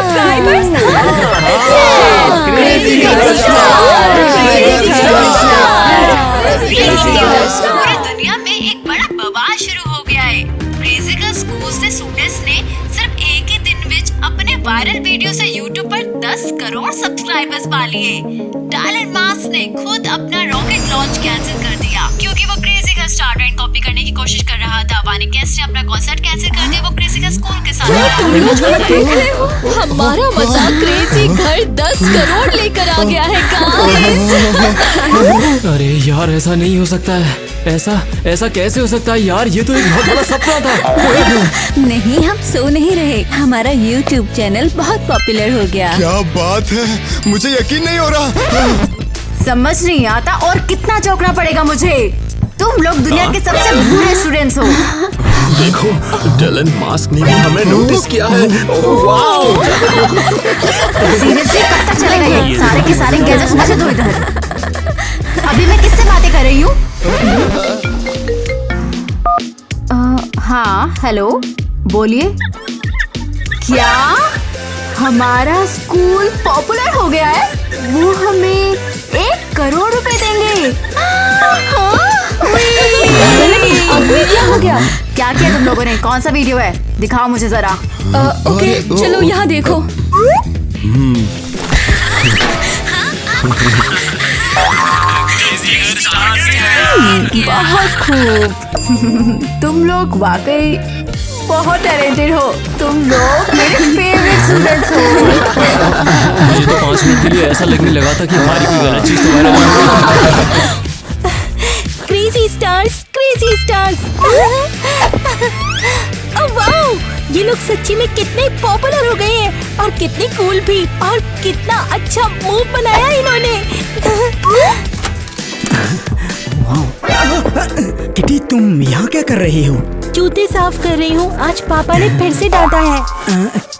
Subscribers. पूरी दुनिया में एक बड़ा बवाल शुरू हो गया है। क्रेजी गर्ल्स स्कूल से स्टूडेंट्स ने सिर्फ एक ही दिन विच अपने वायरल वीडियो से यूट्यूब पर 10 करोड़ सब्सक्राइबर्स पा लिए। टैलेंट मास ने खुद अपना रॉकेट लॉन्च कैंसिल कर दिया क्योंकि वो crazy girls star trend copy करने की कोशिश कर रहा था। वानी कैस्ट ने अपना कॉन्सर्ट कैंसिल कर दिया, वो क्रेजी गर्ल्स स्कूल के साथ। हमारा मजाक क्रेजी घर 10 करोड़ लेकर आ गया है गाइस। अरे यार ऐसा नहीं हो सकता है। ऐसा कैसे हो सकता है यार, ये तो एक बहुत बड़ा सपना था। नहीं, हम सो नहीं रहे, हमारा YouTube चैनल बहुत पॉपुलर हो गया। क्या बात है, मुझे यकीन नहीं हो रहा। समझ नहीं आता और कितना चौंकना पड़ेगा मुझे। तुम लोग दुनिया के सबसे बुरे स्टूडेंट्स हो। देखो, टैलेंट मास्क ने भी हमें नोटिस किया है। वाओ! सीरियसली कब तक चलेगा ये? सारे के सारे गैजेट्स मुझे दो इधर। अभी मैं किससे बातें कर रही हूँ? हाँ, हेलो, बोलिए। क्या हमारा स्कूल पॉपुलर हो गया है? वो हमें 1 करोड़ रुपए देंगे। अभी क्या हो गया? क्या किया तुम लोगों ने? कौन सा वीडियो है? दिखाओ मुझे जरा। ओके, चलो यहाँ देखो। बहुत खूब। तुम लोग वाकई बहुत टैलेंटेड हो। तुम लोग मेरे फेवरेट स्टूडेंट्स हो। मुझे तो 5 मिनट के लिए ऐसा लगने लगा था कि हमारी कोई गलत चीज तो वायरल। Crazy stars. वाओ, ये लोग सच्ची में कितने पॉपुलर हो गए हैं और कितने कूल भी, और कितना अच्छा मूव बनाया इन्होंने। किटी, तुम यहाँ क्या कर रही हो? जूते साफ कर रही हूँ, आज पापा ने फिर से डांटा है।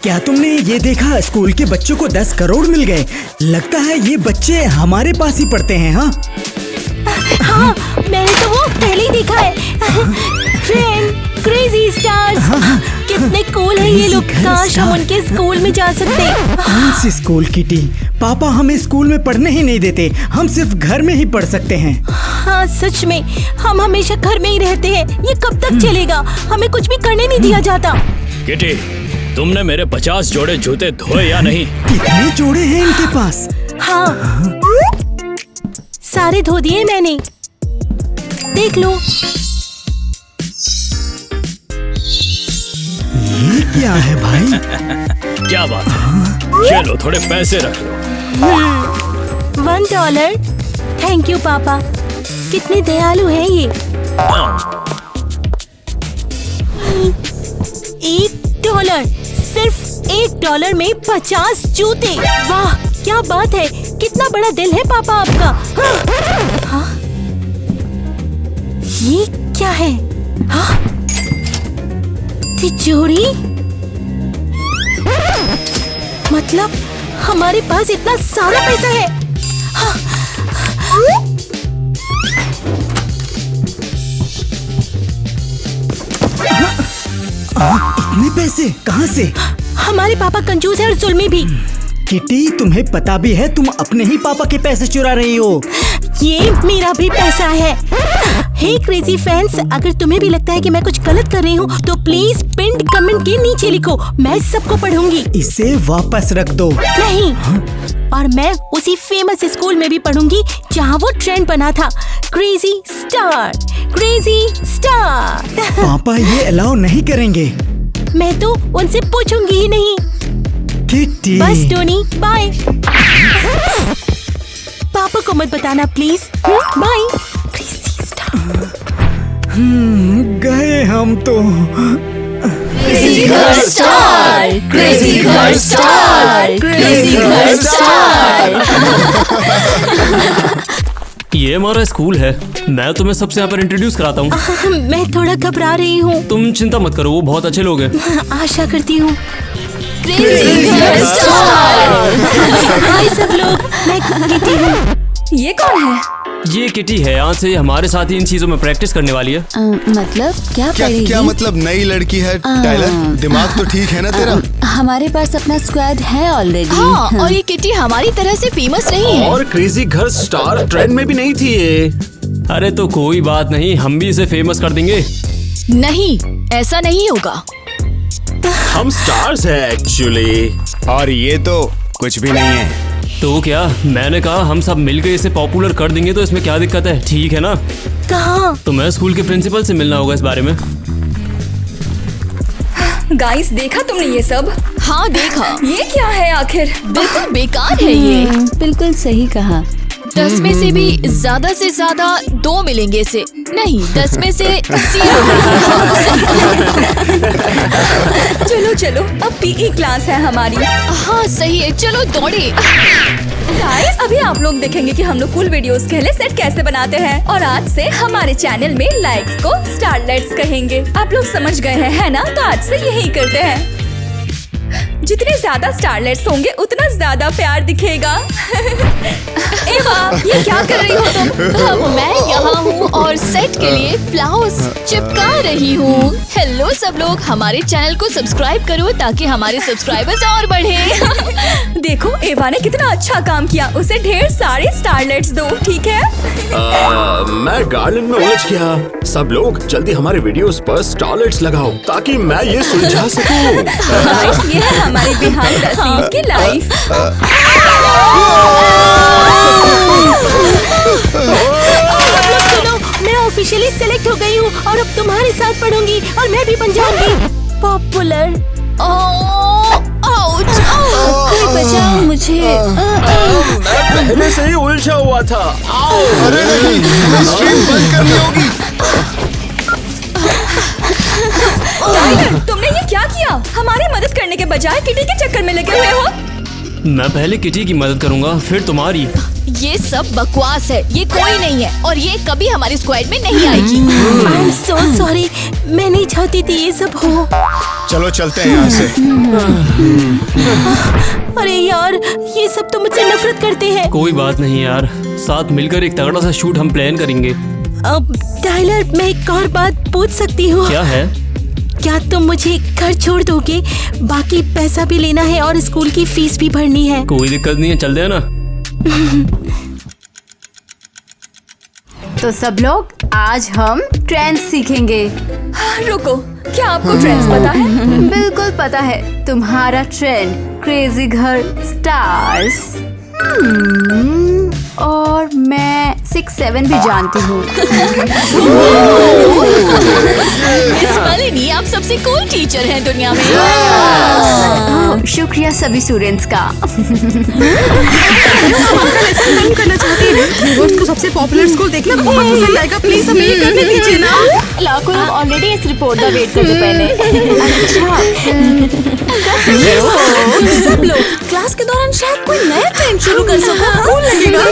क्या तुमने ये देखा, स्कूल के बच्चों को 10 करोड़ मिल गए। लगता है ये बच्चे हमारे पास ही पढ़ते हैं। हाँ, मैंने तो वो पहले ही देखा है। ट्रेंड क्रेजी स्टार्स, कितने कूल है ये लोग। काश हम उनके स्कूल में जा सकते। कौन सी स्कूल किटी? पापा हमें स्कूल में पढ़ने ही नहीं देते, हम सिर्फ घर में ही पढ़ सकते हैं। हाँ सच में, हम हमेशा घर में ही रहते हैं। ये कब तक चलेगा? हमें कुछ भी करने नहीं दिया जाता। किटी, तुमने मेरे 50 जोड़े जूते धोए या नहीं? कितने जोड़े हैं इनके पास? हाँ, सारे धो दिए मैंने, देख लो। ये क्या है भाई? क्या बात है? चलो थोड़े पैसे रख लो। $1। थैंक यू पापा, कितने दयालु हैं ये। $1, सिर्फ $1 में 50 जूते। वाह क्या बात है, कितना बड़ा दिल है पापा आपका। हाँ? ये क्या है? हाँ? तिजोरी? मतलब हमारे पास इतना सारा पैसा है। हाँ? इतने पैसे कहाँ से? हमारे पापा कंजूस है और जुल्मी भी। किटी, तुम्हें पता भी है तुम अपने ही पापा के पैसे चुरा रही हो। ये मेरा भी पैसा है। हे क्रेजी फैंस, अगर तुम्हें भी लगता है कि मैं कुछ गलत कर रही हूँ तो प्लीज पिन कमेंट के नीचे लिखो, मैं सबको पढ़ूंगी। इसे वापस रख दो। नहीं, और मैं उसी फेमस स्कूल में भी पढ़ूंगी जहाँ वो ट्रेंड बना था, क्रेजी स्टार। पापा ये अलाउ नहीं करेंगे। मैं तो उनसे पूछूंगी ही नहीं। किटी, बस टोनी, बाय। पापा को मत बताना प्लीज। बाय। Crazy star. गए हम तो। क्रेजी घर स्टार, क्रेजी घर स्टार, क्रेजी घर स्टार। ये हमारा स्कूल है, मैं तुम्हें सबसे यहाँ पर इंट्रोड्यूस कराता हूँ। मैं थोड़ा घबरा रही हूँ। तुम चिंता मत करो, वो बहुत अच्छे लोग हैं। आशा करती हूँ। क्रेजी घर स्टार। हाय सब लोग, मैं किटी हूँ। ये कौन है? ये किटी है, आज से हमारे साथ ही इन चीजों में प्रैक्टिस करने वाली है। मतलब क्या क्या पढ़ेगी? क्या मतलब नई लड़की है? टाइलर, दिमाग तो ठीक है ना तेरा? हमारे पास अपना स्क्वाड है ऑलरेडी। हाँ, और ये किटी हमारी तरह से फेमस नहीं है। और क्रेजी घर स्टार ट्रेंड में भी नहीं थी ये। अरे तो कोई बात नहीं, हम भी इसे फेमस कर देंगे। नहीं, ऐसा नहीं होगा। हम स्टार्स हैं एक्चुअली। और ये तो कुछ भी नहीं है। तो क्या, मैंने कहा हम सब मिलकर इसे पॉपुलर कर देंगे, तो इसमें क्या दिक्कत है? ठीक है ना? कहाँ? तो मैं स्कूल के प्रिंसिपल से मिलना होगा इस बारे में। गाइस, देखा तुमने ये सब? हाँ देखा। ये क्या है आखिर? बिल्कुल बेकार है ये। बिल्कुल सही कहा। 10 में से भी ज्यादा से ज्यादा 2 मिलेंगे इसे। नहीं, 10 में से 0। चलो चलो, अब पीई क्लास है हमारी। हाँ सही है, चलो दौड़े। गाइस, अभी आप लोग देखेंगे कि हम लोग कूल वीडियोस के लिए सेट कैसे बनाते हैं। और आज से हमारे चैनल में लाइक्स को स्टारलेट्स कहेंगे। आप लोग समझ गए हैं, है ना? तो आज से यही करते हैं। जितने ज्यादा स्टारलेट्स होंगे उतना ज्यादा प्यार दिखेगा। एवा, ये क्या कर रही हो तुम? अब मैं यहाँ हूँ और सेट के लिए फ्लावर्स चिपका रही हूँ। हेलो सब लोग, हमारे चैनल को सब्सक्राइब करो ताकि हमारे सब्सक्राइबर्स और बढ़े। देखो, एवा ने कितना अच्छा काम किया। उसे ढेर सारे स्टारलेट्स दो, ठीक है? मैं गार्डन में उलझ गया। सब लोग जल्दी हमारे वीडियोस पर स्टारलेट्स लगाओ ताकि मैं ये सुलझा सकूं। गाइस, ये है हमारी बिहाइंड द सीन्स की लाइफ। सुनो, मैं ऑफिशियली सेलेक्ट हो गई हूँ और अब तुम्हारे साथ पढ़ूंगी और मैं भी बन जाऊंगी पॉपुलर। कोई बचाओ मुझे। मैं पहले से ही उलझा हुआ था। अरे नहीं, स्ट्रीम बंद करनी होगी। टाइगर, तुमने ये क्या किया? हमारी मदद करने के बजाय किटी के चक्कर में लगे हुए हो। मैं पहले किटी की मदद करूंगा, फिर तुम्हारी। ये सब बकवास है, ये कोई नहीं है और ये कभी हमारे स्क्वाड में नहीं आएगी। I'm so sorry, मैं नहीं चाहती थी ये सब हो। चलो चलते हैं यहाँ से। अरे यार, ये सब तो मुझसे नफरत करते हैं। कोई बात नहीं यार, साथ मिलकर एक तगड़ा सा शूट हम प्लान करेंगे। अब टाइलर, मैं एक और बात पूछ सकती हूँ? क्या है? क्या तुम मुझे घर छोड़ दोगे? बाकी पैसा भी लेना है और स्कूल की फीस भी भरनी है। कोई दिक्कत नहीं है, चल दे ना। तो सब लोग, आज हम ट्रेंड्स सीखेंगे। रुको, क्या आपको ट्रेंड्स पता है? बिल्कुल पता है, तुम्हारा ट्रेंड क्रेजी घर स्टार्स। और मैं 6-7 भी जानती हूँ। मिस मालिनी, आप सबसे कूल टीचर हैं दुनिया में। शुक्रिया सभी स्टूडेंट्स का। करना चाहते हैं व्यूअर्स को सबसे पॉपुलर स्कूल देखना बहुत पसंद आएगा। प्लीज हमें ये करने दीजिए ना। लाखों लोग ऑलरेडी इस रिपोर्ट का वेट करते पहले। सब लोग क्लास के दौरान शायद कोई नया ट्रेंड शुरू कर सको। कूल लगेगा।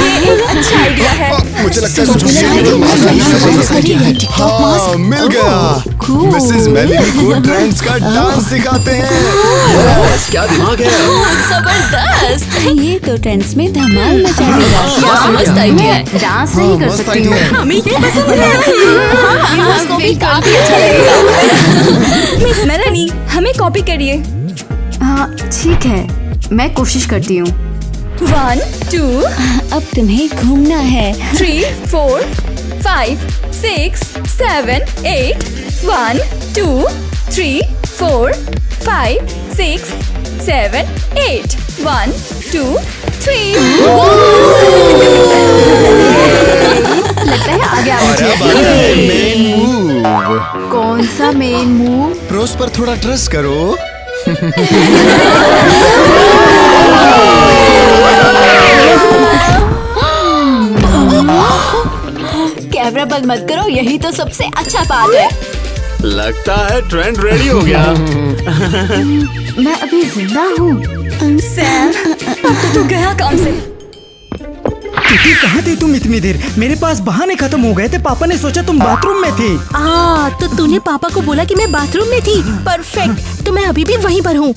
ये एक अच्छा आइडिया है। मुझे लगता है हाँ, मिल गया। मिसेस मेलिनी को ट्रेंड्स का डांस सिखाते हैं। क्या दिमाग है। जबरदस्त। ये तो ट्रेंड्स में धमाल मचा देगा। मस्त आइडिया है। डांस नहीं कर मस्त सकती हूँ। आइडिया है। हमें ये पसंद है। उसको भी काफी अच्छा लगेगा। मिस मेलानी, हमें कॉपी करिए। हाँ ठीक है, मैं कोशिश करती हूँ। 1, 2, अब तुम्हें घूमना है। 3, 4, 5, 6, 7, 8। 1, 2, 3, 4, 5, 6, 7, 8। 1, 2, 3। लगता है आ गया और मुझे। अब आता है मेन मूव। कौन सा मेन मूव? रोज पर थोड़ा ट्रस्ट करो। कैमरा बंद मत करो, यही तो सबसे अच्छा पार्ट है। लगता है ट्रेंड रेडी हो गया। मैं अभी जिंदा हूँ। सैम, तू गया काम से? किटी, कहाँ थे तुम इतनी देर? मेरे पास बहाने खत्म हो गए थे। पापा ने सोचा तुम बाथरूम में थे। तो तूने पापा को बोला कि मैं बाथरूम में थी। परफेक्ट, तो मैं अभी भी वहीं पर हूँ।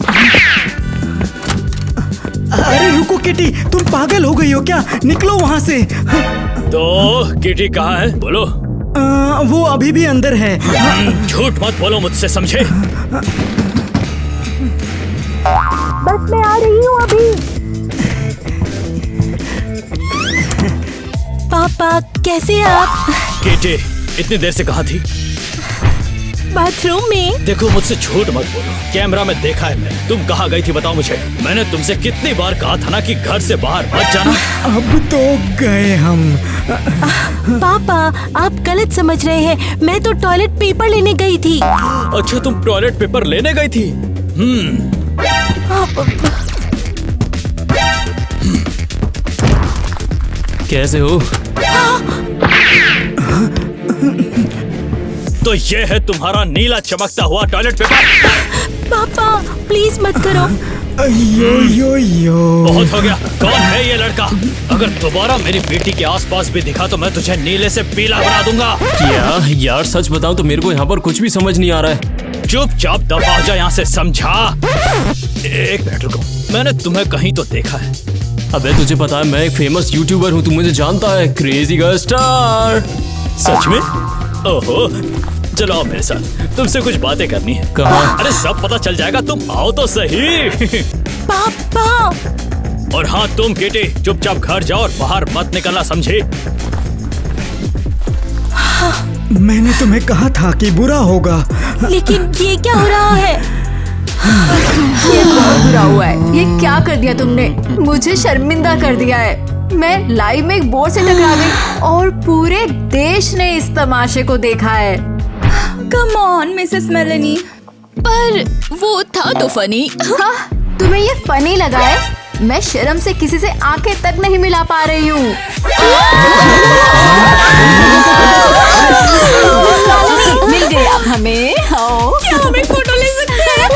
अरे रुको किटी। किटी, तुम पागल हो गई हो क्या? निकलो वहाँ से। तो किटी कहाँ है? बोलो। वो अभी भी अंदर है। झूठ मत बोलो मुझसे, समझे? बस मैं आ रही हूँ अभी। पापा कैसे हैं आप? किटी इतनी देर से कहाँ थी? बाथरूम में। देखो मुझसे झूठ मत बोलो, कैमरा में देखा है मैं। तुम कहाँ गई थी बताओ मुझे। मैंने तुमसे कितनी बार कहा था ना कि घर से बाहर मत जाना। अब तो गए हम। पापा आप गलत समझ रहे हैं, मैं तो टॉयलेट पेपर लेने गई थी। अच्छा तुम टॉयलेट पेपर लेने गई थी? कैसे हो? तो ये है तुम्हारा नीला चमकता हुआ टॉयलेट पेपर? पापा प्लीज मत करो। यो बहुत हो गया। कौन है ये लड़का? अगर दोबारा मेरी बेटी के आसपास भी दिखा तो मैं तुझे नीले से पीला बना दूंगा। क्या यार सच बताओ तो मेरे को यहाँ पर कुछ भी समझ नहीं आ रहा है। चुपचाप दबा जा यहाँ से, समझा? एक मिनट रुको, मैंने तुम्हें कहीं तो देखा है। अबे तुझे पता है मैं एक फेमस यूट्यूबर हूँ, तू मुझे जानता है, क्रेजी गर्ल स्टार। सच में? ओहो, चलो आओ मेरे साथ, तुमसे कुछ बातें करनी है। कहाँ? अरे सब पता चल जाएगा, तुम आओ तो सही। पापा। और हाँ तुम किटी, चुपचाप घर जाओ और बाहर मत निकलना, समझे? मैंने तुम्हें कहा था कि बुरा होगा। लेकिन ये क्या हो रहा है? ये बहुत बुरा हुआ है। ये क्या कर दिया तुमने? मुझे शर्मिंदा कर दिया है। मैं लाइव में एक बोर्ड से टकरा गई और पूरे देश ने इस तमाशे को देखा है। Come on Mrs Meloni. पर वो था तो फनी। हाँ, तुम्हें ये फनी लगा है? मैं शर्म से किसी से आंखें तक नहीं मिला पा रही हूँ। मिल गई आप हमें। क्या हम एक फोटो ले सकते हैं?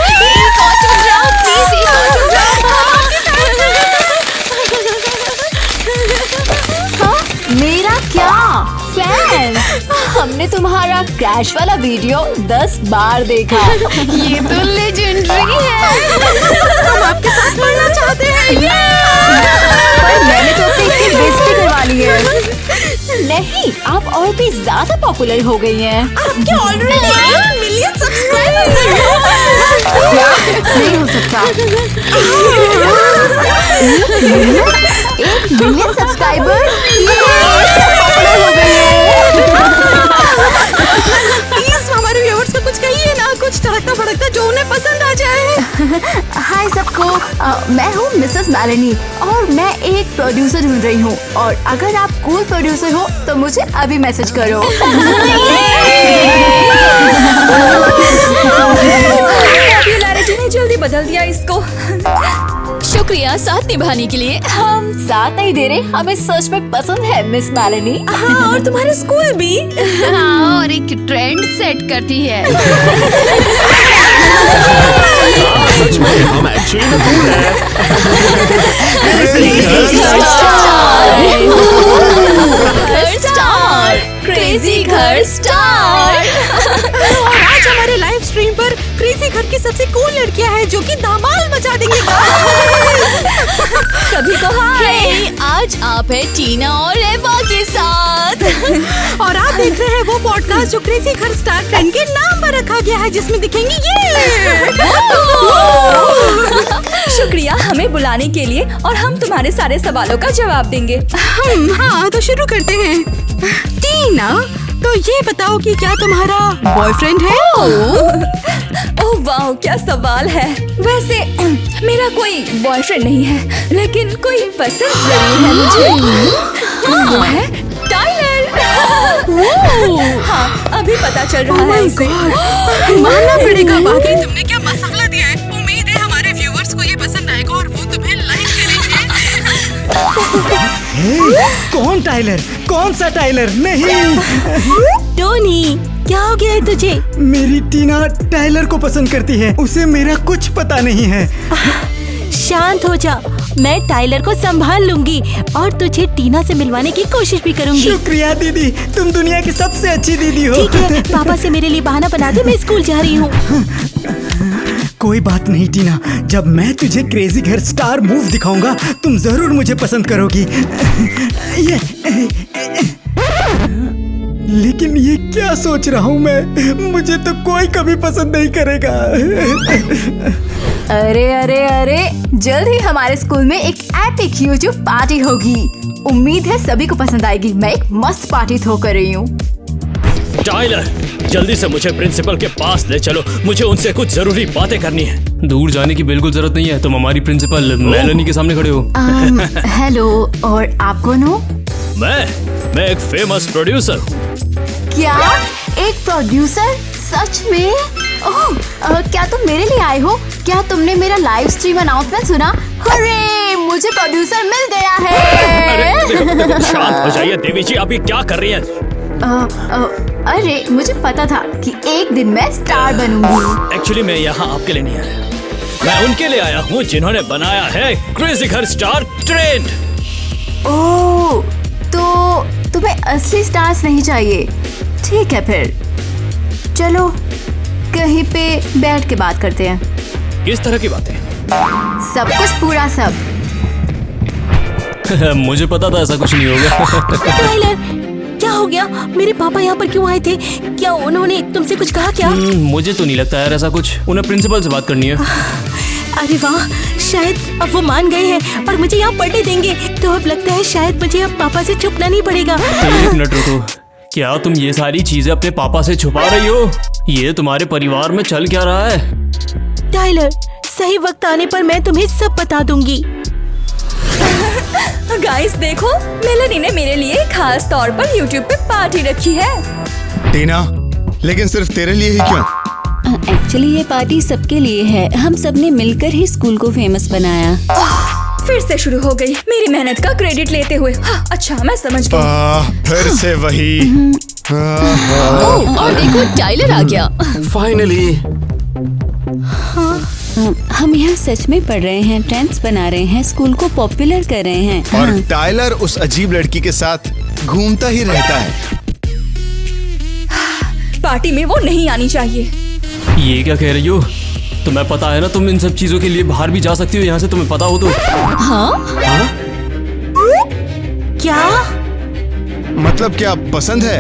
मेरा क्या फैन? हमने तुम्हारा क्रैश वाला वीडियो 10 बार देखा। ये तो लेजेंडरी है। हम आपके साथ पढ़ना चाहते हैं। पर मैंने तो अपनी इतनी बेइज्जती करवा ली है। नहीं, आप और भी ज्यादा पॉपुलर हो गई हैं। आपके ऑलरेडी 1 मिलियन सब्सक्राइबर्स हैं। नहीं हो सकता। 1 मिलियन सब्सक्राइबर पॉपुलर हो गए हैं। प्लीज हमारे व्यूअर्स को कुछ कहिए ना, कुछ तड़कता भड़कता जो उन्हें पसंद आ जाए। हाय सबको, मैं हूँ मिसेस मेलेनी और मैं एक प्रोड्यूसर ढूंढ रही हूँ। और अगर आप कूल प्रोड्यूसर हो तो मुझे अभी मैसेज करो। पॉपुलैरिटी ने जल्दी बदल दिया इसको। शुक्रिया साथ निभाने के लिए। हम साथ नहीं दे रहे, हमें सच में पसंद है मिस मेलेनी। हाँ, और तुम्हारे स्कूल भी। हाँ, और एक ट्रेंड सेट करती है। सच में हम एक्चुअली में कूल है। क्रेजी घर स्टार। और आज हमारे लाइव स्ट्रीम पर क्रेजी घर की सबसे कूल लड़कियां हैं जो कि धमाल मचा देंगे। सभी को हाय। आज आप है टीना और एवा के साथ। और आप देख रहे हैं वो पॉडकास्ट जो क्रेजी घर स्टार ट्रेंड के नाम पर रखा गया है, जिसमें दिखेंगी ये। शुक्रिया हमें बुलाने के लिए और हम तुम्हारे सारे सवालों का जवाब देंगे। हाँ तो शुरू करते हैं। टीना, तो ये बताओ कि क्या तुम्हारा बॉयफ्रेंड है? ओह वाह, क्या सवाल है। वैसे मेरा कोई बॉयफ्रेंड नहीं है, लेकिन कोई पसंद जरूर है मुझे। वो है टाइलर। हाँ, अभी पता चल रहा है उसे। मानना पड़ेगा, वाकई तुमने क्या मसाला दिया है। उम्मीद है हमारे व्यूअर्स को ये पसंद आएगा और वो तुम्हें लाइक करेंगे। कौन टाइलर? कौन सा टाइलर? नहीं। टोनी क्या हो गया है तुझे? मेरी टीना टाइलर को पसंद करती है, उसे मेरा कुछ पता नहीं है। शांत हो जा, मैं टाइलर को संभाल लूंगी और तुझे टीना से मिलवाने की कोशिश भी करूंगी। शुक्रिया दीदी, तुम दुनिया की सबसे अच्छी दीदी हो। ठीक है, पापा से मेरे लिए बहाना बना दे, मैं स्कूल जा रही हूँ। कोई बात नहीं टीना, जब मैं तुझे क्रेजी घर स्टार मूव दिखाऊंगा तुम जरूर मुझे पसंद करोगी। लेकिन ये क्या सोच रहा हूँ मैं, मुझे तो कोई कभी पसंद नहीं करेगा। अरे अरे अरे, जल्द ही हमारे स्कूल में एक एपिक यूट्यूब पार्टी होगी। उम्मीद है सभी को पसंद आएगी। मैं एक मस्त पार्टी थ्रो कर रही हूँ। टाइलर, जल्दी से मुझे प्रिंसिपल के पास ले चलो, मुझे उनसे कुछ जरूरी बातें करनी है। दूर जाने की बिल्कुल जरूरत नहीं है, तुम हमारी प्रिंसिपल मेलोनी के सामने खड़े हो। हेलो, और आप कौन हो? मैं एक फेमस प्रोड्यूसर हूँ। क्या? एक प्रोड्यूसर? सच में? ओह, क्या तुम मेरे लिए आए हो? क्या तुमने मेरा लाइव स्ट्रीम अनाउंसमेंट सुना? अरे, मुझे प्रोड्यूसर मिल गया है। देखो, शांत हो जाइए देवी जी, आप ये क्या कर रही हैं? अरे, मुझे पता था कि एक दिन मैं स्टार बनूंगी। एक्चुअली मैं यहाँ आपके लिए नहीं आया, मैं उनके लिए आया हूँ जिन्होंने बनाया है क्रेजी घर स्टार ट्रेंड। ओह, तो तुम्हें असली स्टार्स नहीं चाहिए? ठीक है फिर, चलो कहीं पे बैठ के बात करते हैं। किस तरह की बातें? सब कुछ, पूरा सब। मुझे पता था ऐसा कुछ नहीं होगा। टाइलर, क्या हो गया? मेरे पापा यहाँ पर क्यों आए थे? क्या उन्होंने तुमसे कुछ कहा क्या? मुझे तो नहीं लगता यार ऐसा कुछ, उन्हें प्रिंसिपल से बात करनी है। अरे वाह, शायद अब वो मान गए हैं और मुझे यहाँ पढ़ने देंगे। तो अब लगता है शायद मुझे अब पापा से छुपना नहीं पड़ेगा। एक मिनट रुको, क्या तुम ये सारी चीजें अपने पापा से छुपा रही हो? ये तुम्हारे परिवार में चल क्या रहा है? टाइलर, सही वक्त आने पर मैं तुम्हें सब बता दूंगी। गाइस देखो, मेलोनी ने मेरे लिए खास तौर पर यूट्यूब पे पार्टी रखी है। टीना, लेकिन सिर्फ तेरे लिए ही क्यों? एक्चुअली ये पार्टी सबके लिए है। हम सब ने मिलकर ही स्कूल को फेमस बनाया। फिर से शुरू हो गई मेरी मेहनत का क्रेडिट लेते हुए। अच्छा, मैं समझ गई। फिर से वही। और देखो, टाइलर आ गया। फाइनली। हम यहाँ सच में पढ़ रहे हैं, ट्रेंड्स बना रहे हैं, स्कूल को पॉपुलर कर रहे हैं। और टाइलर उस अजीब लड़की के साथ घूमता ही रहता है। पार्टी में वो नहीं आनी चाहिए। ये क्या कह रही हो? तुम्हें पता है ना, तुम इन सब चीजों के लिए बाहर भी जा सकती हो यहाँ से, तुम्हें पता हो तो। हाँ? क्या? मतलब क्या पसंद है?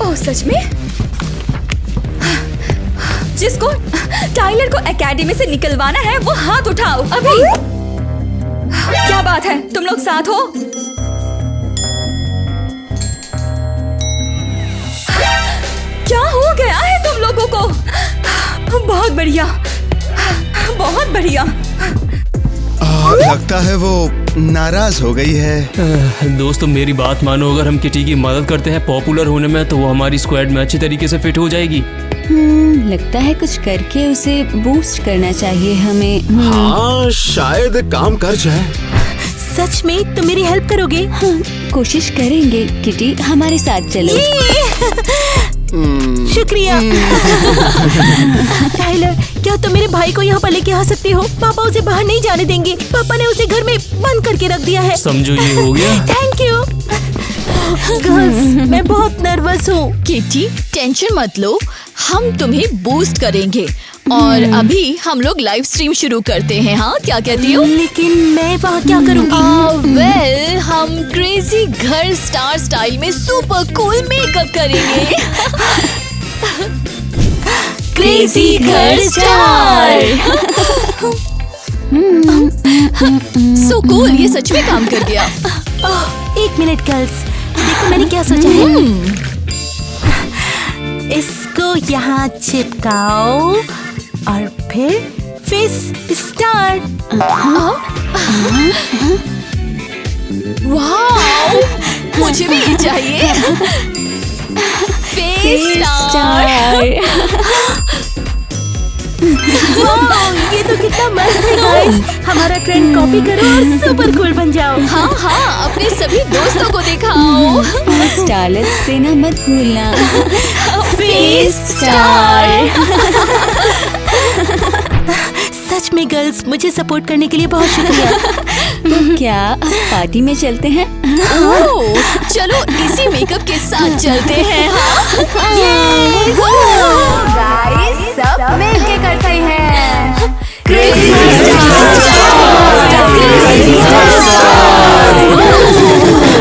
ओह, सच में? जिसको टाइलर को एकेडमी से निकलवाना है वो हाथ उठाओ अभी। क्या बात है, तुम लोग साथ हो? क्या हो गया है तुम लोगों को? बहुत बढ़िया, बहुत बढ़िया। लगता है वो नाराज हो गई है। दोस्तों मेरी बात मानो, अगर हम किटी की मदद करते हैं पॉपुलर होने में तो वो हमारी स्क्वाड में अच्छी तरीके से फिट हो जाएगी। लगता है कुछ करके उसे बूस्ट करना चाहिए हमें। हाँ, शायद काम कर जाए। सच में तुम मेरी हेल्प करोगे? हाँ, कोशिश करेंगे। किटी, हमारे साथ चलो। शुक्रिया। टाइलर, क्या तुम मेरे भाई को यहाँ पर लेके आ सकती हो? पापा उसे बाहर नहीं जाने देंगे। पापा ने उसे घर में बंद करके रख दिया है। समझो ये हो गया। Thank you. गर्ल्स, मैं बहुत नर्वस हूँ। किटी, टेंशन मत लो, हम तुम्हें बूस्ट करेंगे। और अभी हम लोग लाइव स्ट्रीम शुरू करते हैं। हाँ, क्या कहती हो? लेकिन मैं वहाँ क्या करूँगी? वेल, हम क्रेजी घर स्टार स्टाइल में सुपर कूल मेकअप करेंगे। क्रेजी घर स्टार। सो कूल, ये सच में काम कर गया। एक मिनट गर्ल्स, देखो मैंने क्या सोचा है। इसको यहाँ चिपकाओ और फिर फेस स्टार। वाओ, मुझे भी ये चाहिए। Face star. वाओ, ये तो कितना मस्त है गाइस। हमारा ट्रेंड कॉपी करो और सुपर कूल बन जाओ। हाँ हाँ, अपने सभी दोस्तों को दिखाओ। स्टारलेट्स देना मत भूलना। Face star. सच में गर्ल्स, मुझे सपोर्ट करने के लिए बहुत शुक्रिया। तो क्या अब पार्टी में चलते हैं? ओह, चलो इसी मेकअप के साथ चलते हैं। हाँ, गाइस, सब मिलके करते हैं।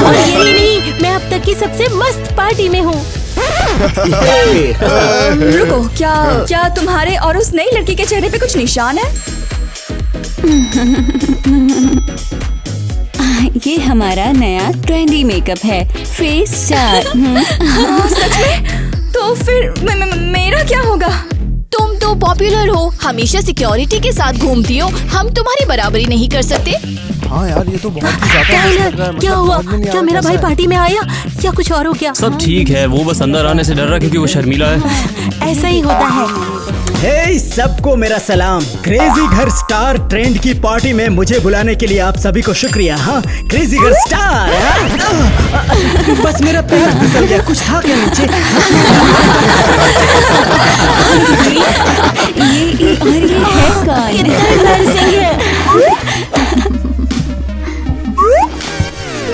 और यही नहीं, मैं अब तक की सबसे मस्त पार्टी में हूँ। रुको, क्या तुम्हारे और उस नई लड़की के चेहरे पे कुछ निशान है? ये हमारा नया ट्रेंडी मेकअप है, फेस स्टार। सच में? तो फिर मेरा क्या होगा? तुम तो पॉपुलर हो, हमेशा सिक्योरिटी के साथ घूमती हो, हम तुम्हारी बराबरी नहीं कर सकते। हाँ यार, ये तो बहुत ही ज्यादा टाइलर, क्या हुआ? क्या मेरा भाई पार्टी में आया या कुछ और हो गया? सब ठीक है, वो बस अंदर आने से डर रहा क्योंकि वो शर्मिला है। ऐसा ही होता है। हे सबको मेरा सलाम। क्रेजी घर स्टार ट्रेंड की पार्टी में मुझे बुलाने के लिए आप सभी को शुक्रिया। हाँ, क्रेजी घर स्टार। बस मेरा पैर फिसल गया, कुछ था क्या नीचे? ये है कौन? कितना embarrassing है।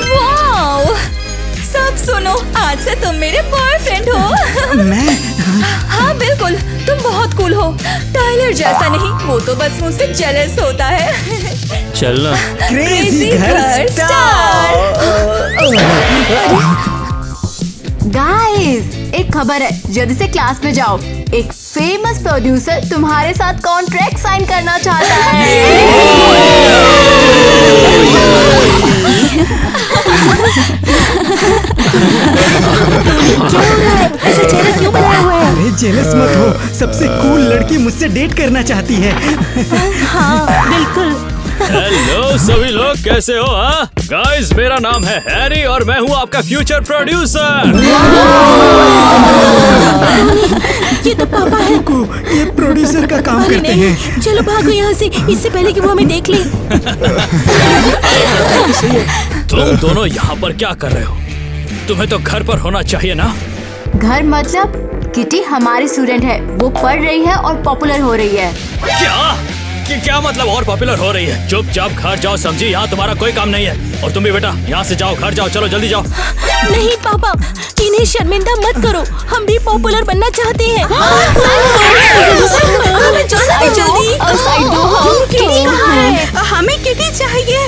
वाओ! सब सुनो, आज से तुम मेरे बॉयफ्रेंड हो। मैं? हाँ बिल्कुल, तुम बहुत कूल हो। टाइलर जैसा नहीं, वो तो बस मुझसे जेलस होता है। चलना। क्रेजी घर स्टार। गाइस, एक खबर है, जल्दी से क्लास में जाओ। एक फेमस प्रोड्यूसर तुम्हारे साथ कॉन्ट्रैक्ट साइन करना चाहता है। ऐसा चेहरा क्यों बनाया हुआ है? अरे जेलस मत हो, सबसे कूल लड़की मुझसे डेट करना चाहती है। हाँ बिल्कुल। हेलो सभी लोग, कैसे हो? हाँ गाइस, मेरा नाम है हैरी और मैं हूँ आपका फ्यूचर प्रोड्यूसर। ये तो पापा है। ये प्रोड्यूसर का काम करते हैं। चलो भागो यहाँ से, इससे पहले कि वो हमें देख ले। तुम दोनों यहाँ पर क्या कर रहे हो? तुम्हें तो घर पर होना चाहिए ना। घर मतलब? किटी हमारी स्टूडेंट है, वो पढ़ रही है और पॉपुलर हो रही है। क्या मतलब और पॉपुलर हो रही है? चुपचाप घर जाओ, समझी? यहाँ तुम्हारा कोई काम नहीं है। और तुम भी बेटा यहाँ से जाओ, घर जाओ, चलो जल्दी जाओ। नहीं पापा, इन्हें शर्मिंदा मत करो, हम भी पॉपुलर बनना चाहते हैं। हमें किटी चाहिए।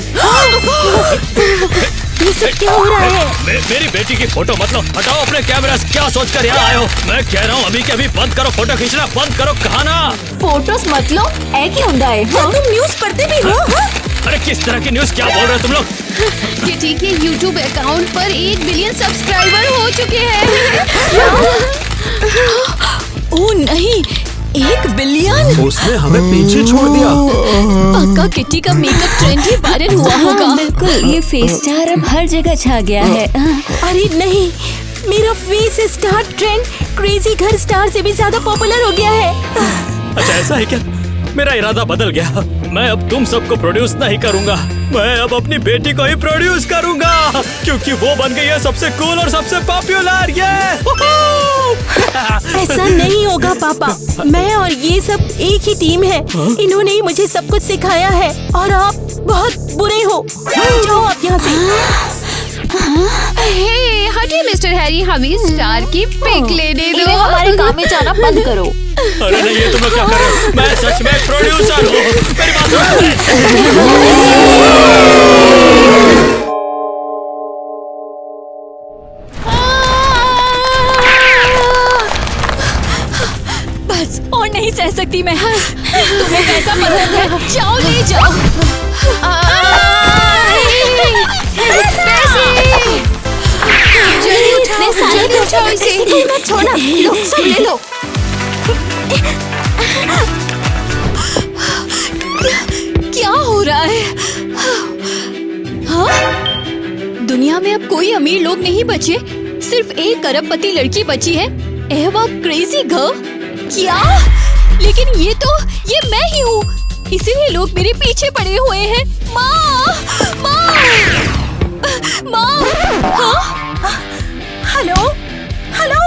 ये सब क्या हो रहा है? मेरी बेटी की फोटो मतलब हटाओ अपने कैमरा। क्या सोचकर यहाँ आए हो? मैं कह रहा हूँ अभी के अभी बंद करो, फोटो खींचना बंद करो। कहा ना फोटोस मत लो, एक ही ਹੁੰਦਾ है। तुम न्यूज़ पढ़ते भी हो? अरे किस तरह की न्यूज़? क्या बोल रहे हो तुम लोग? किटी के YouTube अकाउंट पर 1 बिलियन सब्सक्राइबर हो चुके हैं। ओह नहीं, 1 बिलियन? उसने हमें पीछे छोड़ दिया। पक्का किटी का मेकअप ट्रेंड ही वायरल हुआ होगा। बिल्कुल, ये फेस स्टार अब हर जगह छा गया है। अरे नहीं, मेरा फेस स्टार ट्रेंड क्रेजी घर स्टार से भी ज्यादा पॉपुलर हो गया है। अच्छा ऐसा है क्या? मेरा इरादा बदल गया। मैं अब तुम सबको प्रोड्यूस नहीं करूंगा, मैं अब अपनी बेटी को ही प्रोड्यूस करूंगा, क्योंकि वो बन गई है सबसे कूल और सबसे पॉपुलर। ऐसा नहीं होगा पापा, मैं और ये सब एक ही टीम है। इन्होंने ही मुझे सब कुछ सिखाया है और आप बहुत बुरे हो। जाओ आप यहाँ से। हे हटिए मिस्टर हैरी, हमें स्टार की पिक लेने दो। इन्हें हमारे काम में जाना बंद करो। अरे नहीं, ये तुम लोग क्या कर रहे हो? मैं सच में प्रोड्यूसर हूँ, मेरी बात बस और नहीं सह सकती मैं। तुम्हें कैसा पसंद है? जाओ ले जाओ। छोड़ना, लो सब ले लो। क्या हो रहा है? हाँ? दुनिया में अब कोई अमीर लोग नहीं बचे, सिर्फ एक करोड़पति लड़की बची है। एवा क्रेजी गर्ल। क्या? लेकिन ये मैं ही हूँ, इसीलिए लोग मेरे पीछे पड़े हुए हैं। माँ, माँ, माँ। हाँ? हेलो हेलो,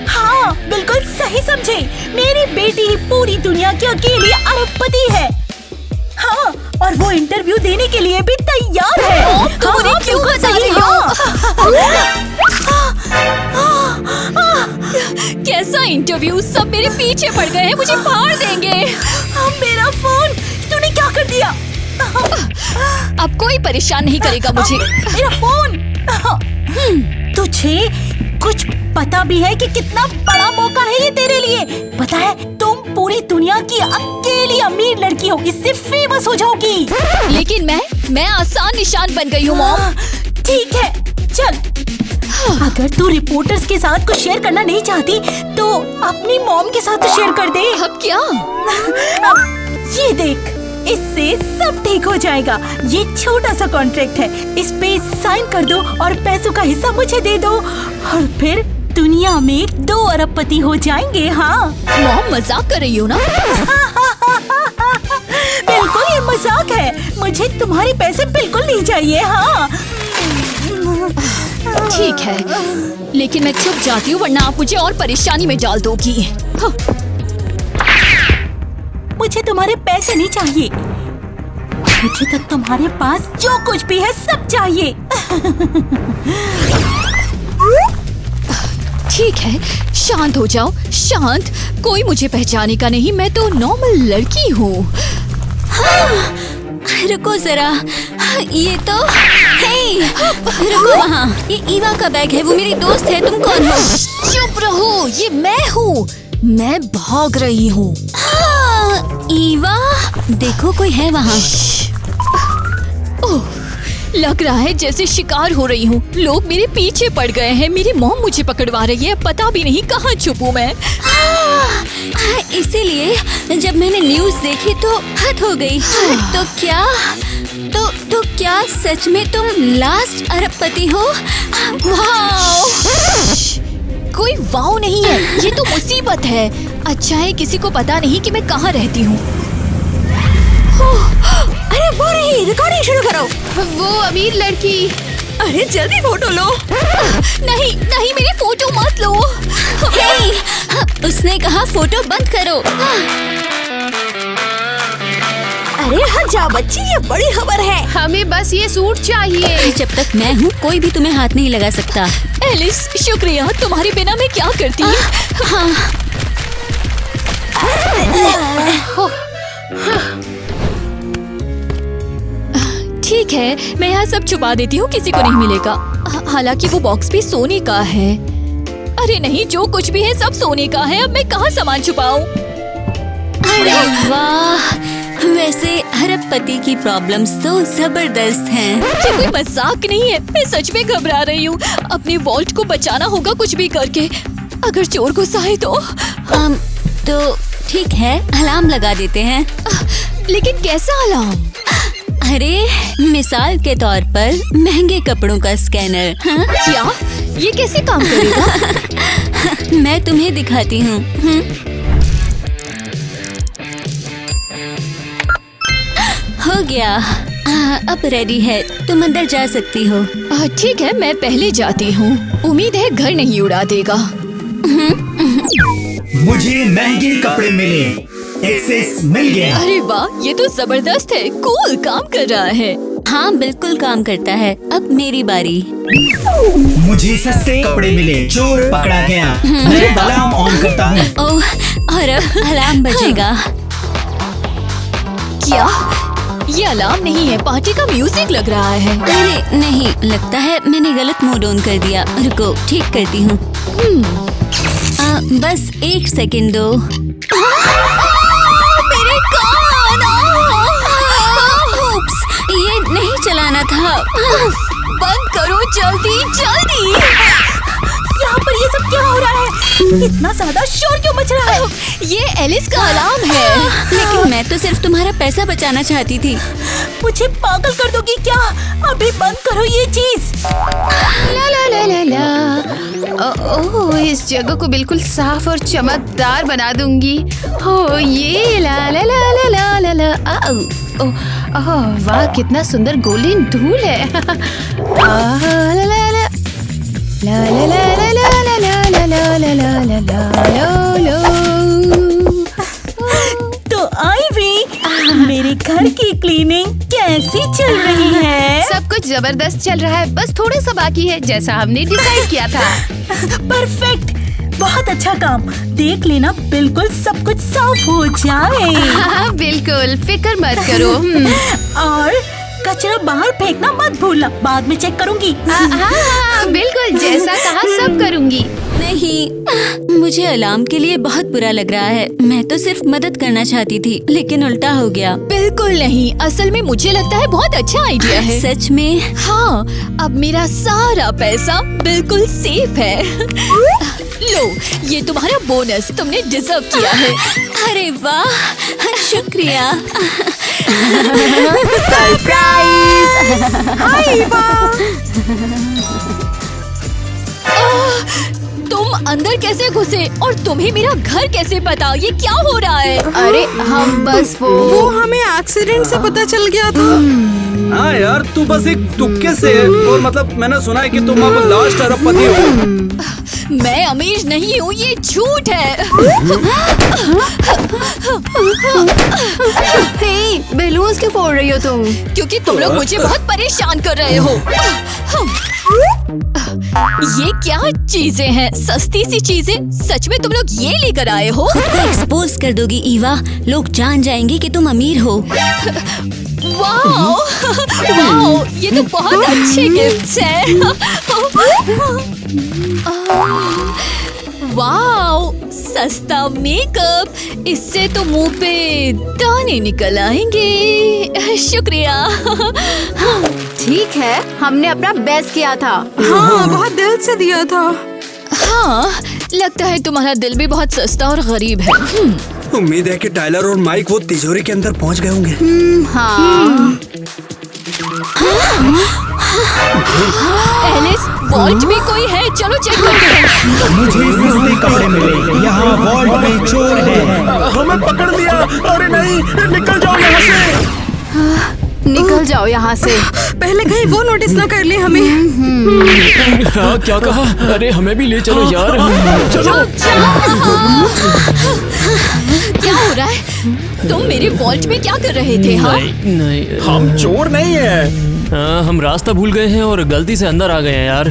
हाँ बिल्कुल सही समझे, मेरी बेटी ही पूरी दुनिया की अकेली अरबपति है। हाँ, और वो इंटरव्यू देने के लिए भी तैयार है। हाँ, क्यों बता रही हो? कैसा इंटरव्यू सब मेरे पीछे पड़ गए हैं, मुझे फाड़ देंगे। मेरा फोन, तूने क्या कर दिया? अब कोई परेशान नहीं करेगा मुझे। मेरा फोन। तुझे कुछ पता भी है कि कितना बड़ा मौका है ये तेरे लिए? पता है तुम पूरी दुनिया की अकेली अमीर लड़की हो, इससे फेमस हो जाओगी। लेकिन मैं आसान निशान बन गई हूँ मॉम। ठीक है चल, अगर तू रिपोर्टर्स के साथ कुछ शेयर करना नहीं चाहती तो अपनी मॉम के साथ तो शेयर कर दे। अब क्या? अब ये देख, इससे सब ठीक हो जाएगा। ये छोटा सा कॉन्ट्रैक्ट है, इस पे साइन कर दो और पैसों का हिस्सा मुझे दे दो और फिर दुनिया में 2 अरबपति हो जाएंगे। हाँ मॉम मजाक कर रही हो ना? बिल्कुल ये मजाक है, मुझे तुम्हारे पैसे बिल्कुल नहीं चाहिए। हाँ ठीक है, लेकिन मैं चुप जाती हूँ वरना आप मुझे और परेशानी में डाल दोगी। हाँ। मुझे तुम्हारे पैसे नहीं चाहिए, मुझे तो तुम्हारे पास जो कुछ भी है सब चाहिए। ठीक है, शांत हो जाओ, शांत। कोई मुझे पहचानेगा नहीं, मैं तो नॉर्मल लड़की हूँ। हाँ, रुको जरा, ये तो रुको वहाँ, ये ईवा का बैग है, वो मेरी दोस्त है। तुम कौन हो? चुप रहो, ये मैं हूँ, मैं भाग रही हूँ। ईवा, देखो कोई है वहाँ। ओह, लग रहा है जैसे शिकार हो रही हूँ। लोग मेरे पीछे पड़ गए हैं, मेरी मॉम मुझे पकड़वा रही है, पता भी नहीं कहाँ छुपूं मैं। इसीलिए जब मैंने न्यूज़ देखी तो हद हो गई। तो क्या सच में तुम लास्ट अरबपति हो? वाओ! कोई वाओ नहीं है, ये तो मुसीबत है। अच्छा है किसी को पता नहीं कि मैं कहाँ रहती हूँ। अरे वो नहीं, रिकॉर्डिंग शुरू करो। वो अमीर लड़की। अरे जल्दी फोटो लो। नहीं नहीं, मेरी फोटो मत लो। उसने कहा फोटो बंद करो। अरे हट जाओ बच्ची, ये बड़ी खबर है। हमें बस ये सूट चाहिए। जब तक मैं हूँ कोई भी तुम्हें हाथ नहीं लगा सकता। एलिस, शुक्रिया, तुम्हारे बिना मैं क्या करती। हाँ। ठीक है, मैं यहाँ सब छुपा देती हूँ, किसी को नहीं मिलेगा। हालांकि वो बॉक्स भी सोने का है। अरे नहीं, जो कुछ भी है सब सोने का है। अब मैं कहाँ सामान छुपाऊं? अरे वाह, वैसे अरबपति की प्रॉब्लम्स तो जबरदस्त हैं। ये कोई मजाक नहीं है, मैं सच में घबरा रही हूँ। अपने वॉल्ट को बचाना होगा कुछ भी करके, अगर चोर घुस आए तो। तो ठीक है, अलार्म लगा देते हैं। लेकिन कैसा अलार्म? अरे मिसाल के तौर पर महंगे कपड़ों का स्कैनर। हाँ? क्या? ये कैसे काम करेगा? मैं तुम्हें दिखाती हूँ। हो गया, अब रेडी है, तुम अंदर जा सकती हो। ठीक है, मैं पहले जाती हूँ। उम्मीद है घर नहीं उड़ा देगा। मुझे महंगे कपड़े मिले, एक्सेस मिल गया। अरे वाह, ये तो जबरदस्त है, कूल काम कर रहा है। हाँ बिल्कुल काम करता है। अब मेरी बारी। मुझे सस्ते कपड़े मिले, चोर पकड़ा गया। मैं अलार्म ऑन करता हूँ। ओह, और अब अलार्म बजेगा। क्या? ये अलार्म नहीं है, पार्टी का म्यूजिक लग रहा है। अरे नहीं, लगता है मैंने गलत मोड ऑन कर दिया। रुको, ठीक करती हूँ। बस 1 सेकंड दो। मेरे कान! ये नहीं चलाना था। बंद करो जल्दी जल्दी। यहाँ पर ये सब क्या हो रहा है? इतना ज्यादा शोर क्यों मच रहा है? ये एलिस का अलार्म है। लेकिन मैं तो सिर्फ तुम्हारा पैसा बचाना चाहती थी। मुझे पागल कर दोगी क्या? अभी बंद करो ये चीज। ला ला ला ला ला। ओह, इस जगह को बिल्कुल साफ और चमकदार बना दूंगी। हो ये ला ला ला ला ला ला ला। ओह वाह, कितना सुंदर गोल्डन धूल है। ला ला ला ला ला ला ला ला ला ला ला ला ला ला ला ला। तो आईवी, मेरे घर की क्लीनिंग कैसी चल रही है? सब कुछ जबरदस्त चल रहा है, बस थोड़ा सा बाकी है, जैसा हमने डिसाइड किया था। परफेक्ट, बहुत अच्छा काम। देख लेना बिल्कुल सब कुछ साफ हो जाए। हाँ, बिल्कुल फिक्र मत करो। और कचरा बाहर फेंकना मत भूलना, बाद में चेक करूंगी। हाँ, बिल्कुल जैसा कहा सब करूंगी। नहीं, मुझे अलार्म के लिए बहुत बुरा लग रहा है। मैं तो सिर्फ मदद करना चाहती थी, लेकिन उल्टा हो गया। बिल्कुल नहीं, असल में मुझे लगता है बहुत अच्छा आइडिया है। सच में? हाँ, अब मेरा सारा पैसा बिल्कुल सेफ है। लो, ये तुम्हारा बोनस, तुमने डिजर्व किया है। अरे वाह, शुक्रिया। सरप्राइज! हाय वाह! तुम अंदर कैसे घुसे और तुम्हें मेरा घर कैसे पता? ये क्या हो रहा है? अरे हम बस वो हमें एक्सीडेंट से पता चल गया था। हाँ यार, तू बस एक तुक्के से है। और मतलब मैंने सुना है कि तुम अब लास्ट अरबपति हो। मैं अमीर नहीं हूँ, ये झूठ है। हे, बैलून्स क्यों फोड़ रही हो तुम? क्योंकि तुम लोग मुझे बहुत परेशान कर रहे हो। ये क्या चीजें हैं? सस्ती सी चीजें? सच में तुम लोग ये लेकर आए हो? एक्सपोज कर दोगी ईवा, लोग जान जाएंगे कि तुम अमीर हो। वाओ, वाओ, ये तो बहुत अच्छे गिफ्ट्स हैं। वाओ, सस्ता मेकअप, इससे तो मुंह पे दाने निकल आएंगे। शुक्रिया। ठीक है, हमने अपना बेस्ट किया था। हाँ, बहुत दिल से दिया था। हाँ, लगता है तुम्हारा दिल भी बहुत सस्ता और गरीब है। उम्मीद है कि टाइलर और माइक वो तिजोरी के अंदर पहुंच गए होंगे। हाँ। एलिस, वॉल्ट में कोई है? चलो चेक करते हैं। मुझे सस्ते कपड़े मिले, यहाँ वॉल्ट में चोर है। हमें पकड़ लिया। अरे नहीं, निकल जाओ यहाँ से। निकल जाओ यहाँ से। पहले कहीं वो नोटिस ना कर ले हमें। हाँ, क्या कहा? अरे हमें भी ले चलो यार। चलो। क्या हो रहा है? तुम मेरे वॉल्ट में क्या कर रहे थे? हाँ, नहीं, हम चोर नहीं है। हाँ, हम रास्ता भूल गए हैं और गलती से अंदर आ गए हैं यार।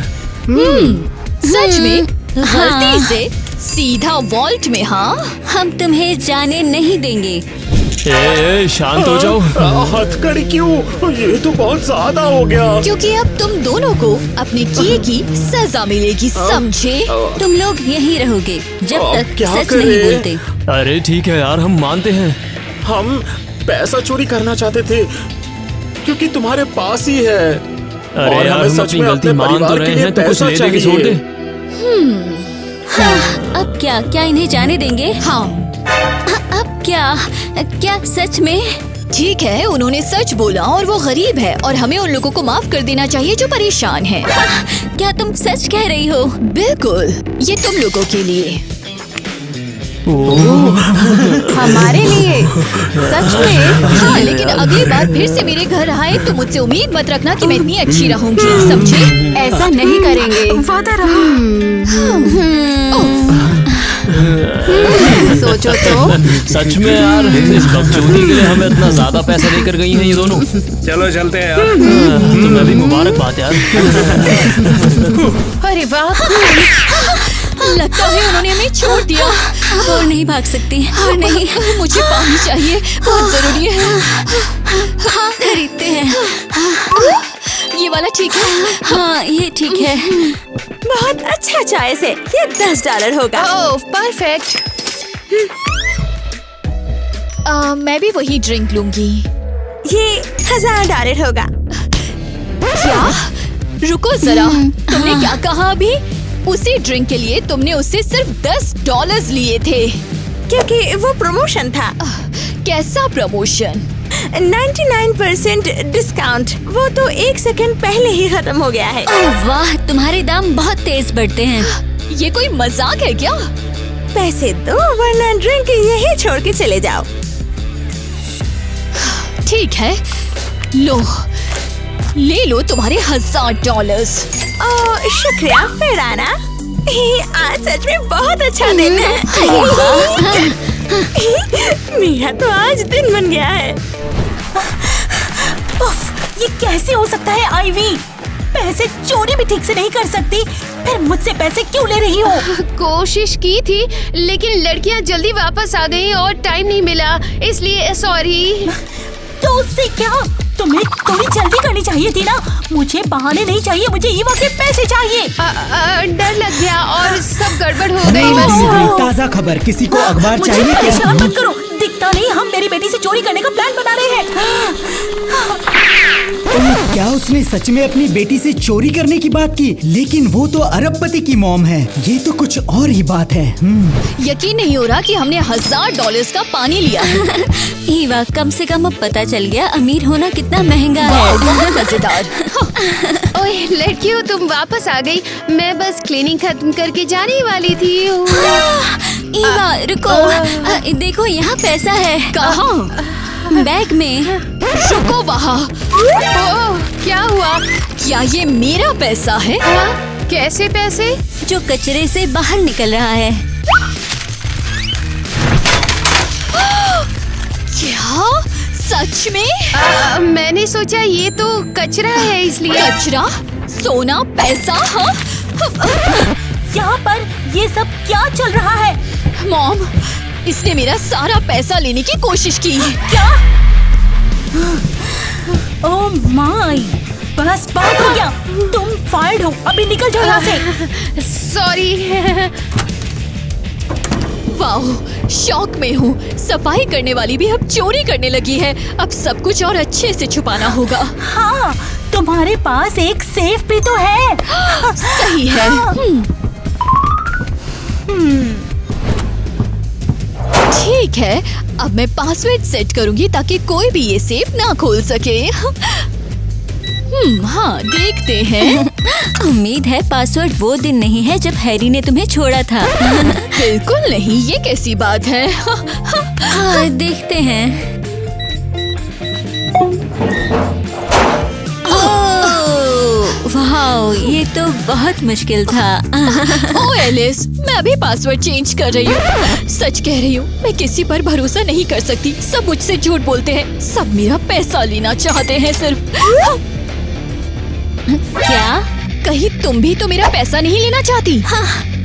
सच में? गलती से सीधा वॉल्ट में? हाँ, हम तुम्हें जाने नहीं देंगे। ए, शांत हो जाओ। हथकड़ी क्यों? ये तो बहुत ज्यादा हो गया। क्योंकि अब तुम दोनों को अपने किए की सजा मिलेगी, समझे? तुम लोग यहीं रहोगे जब तक क्या सच करें? नहीं बोलते। अरे ठीक है यार, हम मानते हैं। हम पैसा चोरी करना चाहते थे क्योंकि तुम्हारे पास ही है। अरे और यार, हमें हम सच अपनी में गलती अपने मान तो परिवार रहे के लिए हैं, तो कुछ पैसा ले दे के छोड़ दे। हाँ, अब क्या इन्हें जाने देंगे? हाँ, अब क्या सच में? ठीक है, उन्होंने सच बोला और वो गरीब है और हमें उन लोगों को माफ कर देना चाहिए जो परेशान हैं। क्या तुम सच कह रही हो? बिल्कुल, ये तुम लोगों के लिए। हमारे लिए? सच में? हाँ, लेकिन अगली बार फिर से मेरे घर आए तो मुझसे उम्मीद मत रखना कि मैं इतनी अच्छी रहूंगी, समझे? ऐसा नहीं करेंगे। वादा रहा। सोचो तो। सच में यार, इस बकचोदी के लिए हमें इतना ज्यादा पैसा देकर गई हैं ये दोनों। चलो चलते हैं यार। तुम्हें भी मुबारकबाद यार। अरे वाह, लगता है उन्होंने हमें छोड़ दिया। और नहीं भाग सकती। और नहीं, मुझे पानी चाहिए, बहुत जरूरी है। हाँ, खरीदते हैं। ये वाला ठीक है? हाँ, ये ठीक है। बहुत अच्छा चॉइस है, ये $10 होगा। ओह, परफेक्ट। मैं भी वही ड्रिंक लूंगी। ये $1000 होगा। क्या? रुको जरा, तुमने क्या कहा अभी? उसी ड्रिंक के लिए तुमने उससे सिर्फ $10 लिए थे। क्योंकि वो प्रमोशन था। कैसा प्रमोशन? 99% डिस्काउंट। वो तो 1 सेकंड पहले ही खत्म हो गया है। ओह वाह, तुम्हारे दाम बहुत तेज बढ़ते हैं। ये कोई मजाक है क्या? पैसे दो वरना ड्रिंक यही छोड़ के चले जाओ। ठीक है, लो, ले लो तुम्हारे $1000। ओह, शुक्रिया, फिर आना। आज सच में बहुत अच्छा दिन है। मेरा तो आज दिन बन गया है। उफ, ये कैसे हो सकता है आईवी? पैसे चोरी भी ठीक से नहीं कर सकती, फिर मुझसे पैसे क्यों ले रही हो? कोशिश की थी लेकिन लड़कियां जल्दी वापस आ गई और टाइम नहीं मिला, इसलिए सॉरी। तो उससे क्या, तुम्हें थोड़ी जल्दी करनी चाहिए थी ना। मुझे बहाने नहीं चाहिए, मुझे ईवा के पैसे चाहिए। डर लग गया और सब गड़बड़ हो गई बस। ताज़ा खबर, किसी को अखबार चाहिए क्या? परेशान मत करो, दिखता नहीं हम मेरी बेटी से चोरी करने का प्लान बना रहे हैं। क्या उसने सच में अपनी बेटी से चोरी करने की बात की? लेकिन वो तो अरबपति की मॉम है, ये तो कुछ और ही बात है। यकीन नहीं हो रहा कि हमने $1000 का पानी लिया। ईवा, कम से कम अब पता चल गया अमीर होना कितना महंगा है। बहुत मजेदार। ओए लड़कियों, तुम वापस आ गई। मैं बस क्लीनिंग खत्म करके जाने वाली थी। ईवा रुको, देखो यहाँ पैसा है। कहाँ? बैग में। रुको वहाँ। क्या हुआ? क्या ये मेरा पैसा है? कैसे पैसे? जो कचरे से बाहर निकल रहा है। क्या सच में? मैंने सोचा ये तो कचरा है इसलिए। कचरा? सोना? पैसा? हाँ? यहाँ पर ये सब क्या चल रहा है? मॉम, इसने मेरा सारा पैसा लेने की कोशिश की। क्या? ओह माय, बस बात हो गया। तुम फायर्ड हो, अभी निकल जाओ यहाँ से। सॉरी। वाह, शॉक में हूँ। सफाई करने वाली भी अब चोरी करने लगी है। अब सब कुछ और अच्छे से छुपाना होगा। हाँ, तुम्हारे पास एक सेफ भी तो है। सही है। ठीक है, अब मैं पासवर्ड सेट करूंगी ताकि कोई भी ये सेफ ना खोल सके। हाँ, देखते हैं। उम्मीद है पासवर्ड वो दिन नहीं है जब हैरी ने तुम्हें छोड़ा था। बिल्कुल नहीं, ये कैसी बात है? हाँ, देखते हैं। वाह, ये तो बहुत मुश्किल था। ओ एलिस, मैं अभी पासवर्ड चेंज कर रही हूँ। सच कह रही हूँ, मैं किसी पर भरोसा नहीं कर सकती। सब मुझसे झूठ बोलते हैं, सब मेरा पैसा लेना चाहते हैं सिर्फ। क्या? कहीं तुम भी तो मेरा पैसा नहीं लेना चाहती? हाँ,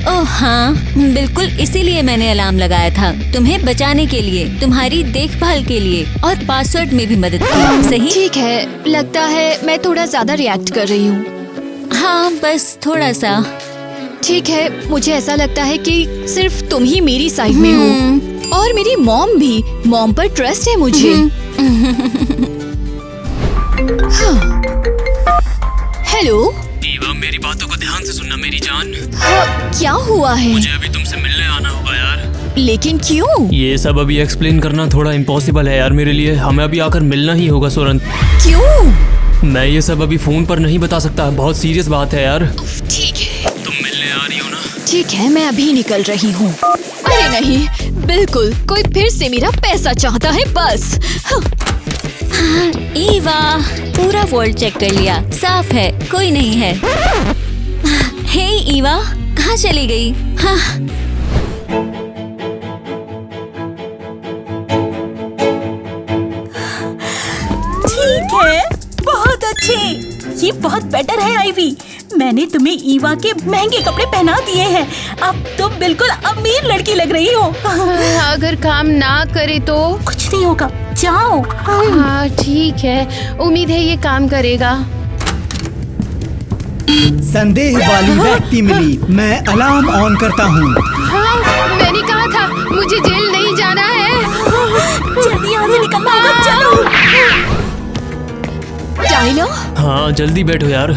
ओह हाँ, बिल्कुल इसीलिए मैंने अलार्म लगाया था, तुम्हें बचाने के लिए, तुम्हारी देखभाल के लिए और पासवर्ड में भी मदद की। सही? ठीक है, लगता है मैं थोड़ा ज्यादा रिएक्ट कर रही हूँ। हाँ, बस थोड़ा सा। ठीक है, मुझे ऐसा लगता है कि सिर्फ तुम ही मेरी साइड में हो और मेरी मॉम भी। मॉम पर ट्रस्ट है मुझे। हेलो ईवा, मेरी बातों को ध्यान से सुनना मेरी जान। क्या हुआ है? मुझे अभी तुमसे मिलने आना होगा यार। लेकिन क्यों? ये सब अभी एक्सप्लेन करना थोड़ा इम्पॉसिबल है यार मेरे लिए। हमें अभी आकर मिलना ही होगा तुरंत। क्यों? मैं ये सब अभी फोन पर नहीं बता सकता, बहुत सीरियस बात है यार। ठीक है, तुम मिलने आ रही हो ना? ठीक है, मैं अभी निकल रही हूँ। अरे नहीं, बिल्कुल, कोई फिर से मेरा पैसा चाहता है बस। ईवा, पूरा वॉल्ट चेक कर लिया, साफ है, कोई नहीं है। हे ईवा, कहाँ चली गई? हाँ। ठीक है, बहुत अच्छे। ये बहुत बेटर है आईवी। मैंने तुम्हें ईवा के महंगे कपड़े पहना दिए हैं। अब तुम बिल्कुल अमीर लड़की लग रही हो। अगर काम ना करे तो? कुछ नहीं होगा, जाओ। हाँ ठीक है, उम्मीद है ये काम करेगा। संदेह वाली व्यक्ति मिली, मैं अलार्म ऑन करता हूँ। हाँ, मैंने कहा था मुझे जेल नहीं जाना है। जल्दी यहाँ से निकलना होगा, चलो। टाइलर? हाँ, जल्दी बैठो यार।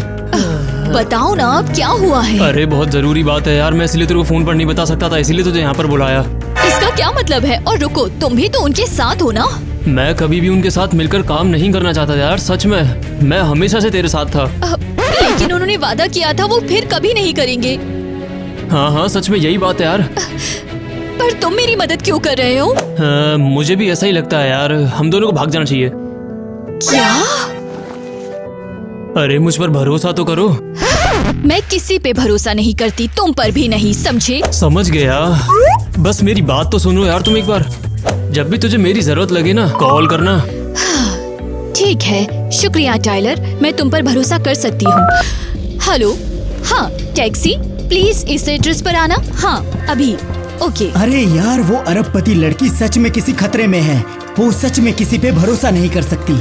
बताओ ना, अब क्या हुआ है? अरे बहुत जरूरी बात है यार, मैं इसलिए तेरे को फोन पर नहीं बता सकता था, इसीलिए तुझे यहाँ पर बुलाया। इसका क्या मतलब है? और रुको, तुम भी तो उनके साथ हो ना? मैं कभी भी उनके साथ मिलकर काम नहीं करना चाहता था यार, सच में। मैं हमेशा से तेरे साथ था। लेकिन उन्होंने वादा किया था वो फिर कभी नहीं करेंगे। हाँ हाँ, सच में यही बात है यार। पर तुम मेरी मदद क्यों कर रहे हो? मुझे भी ऐसा ही लगता है यार, हम दोनों को भाग जाना चाहिए। क्या? अरे मुझ पर भरोसा तो करो। मैं किसी पे भरोसा नहीं करती, तुम पर भी नहीं, समझे? समझ गया, बस मेरी बात तो सुनो यार तुम एक बार। जब भी तुझे मेरी जरूरत लगे ना, कॉल करना। ठीक है, शुक्रिया टाइलर, मैं तुम पर भरोसा कर सकती हूँ। हेलो, हाँ टैक्सी प्लीज इस एड्रेस पर आना। हाँ अभी। ओके। अरे यार, वो अरबपति लड़की सच में किसी खतरे में है। वो सच में किसी पे भरोसा नहीं कर सकती।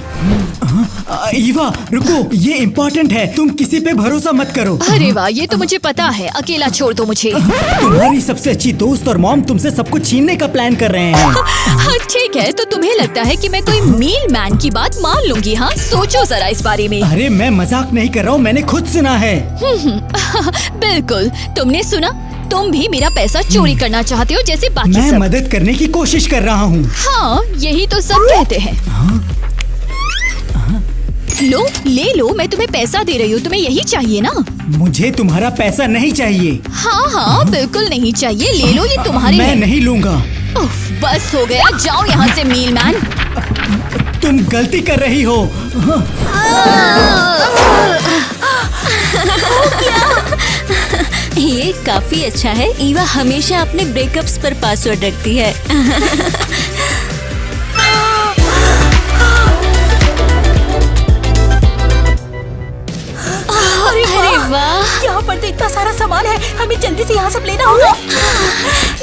ईवा रुको, ये इम्पोर्टेंट है, तुम किसी पे भरोसा मत करो। अरे वाह, ये तो मुझे पता है। अकेला छोड़ दो मुझे। तुम्हारी सबसे अच्छी दोस्त और मॉम तुमसे सब कुछ छीनने का प्लान कर रहे हैं। हाँ ठीक है, तो तुम्हें लगता है कि मैं कोई मील मैन की बात मान लूंगी? हाँ सोचो जरा इस बारे में। अरे मैं मजाक नहीं कर रहा हूँ, मैंने खुद सुना है। बिल्कुल, तुमने सुना? तुम भी मेरा पैसा चोरी करना चाहते हो जैसे बाकी मैं सब। मदद करने की कोशिश कर रहा हूँ। हाँ यही तो सब कहते हैं। लो ले लो, मैं तुम्हें पैसा दे रही हूँ, तुम्हें यही चाहिए ना? मुझे तुम्हारा पैसा नहीं चाहिए। हाँ हाँ बिल्कुल नहीं चाहिए, ले लो, ये तुम्हारी मैं है। नहीं लूँगा। उफ, बस हो गया, जाओ यहाँ से मील मैन। तुम गलती कर रही हो। ये काफी अच्छा है। ईवा हमेशा अपने ब्रेकअप्स पर पासवर्ड रखती है। अरे वाह, यहाँ पर तो इतना सारा सामान है, हमें जल्दी से यहाँ सब लेना होगा।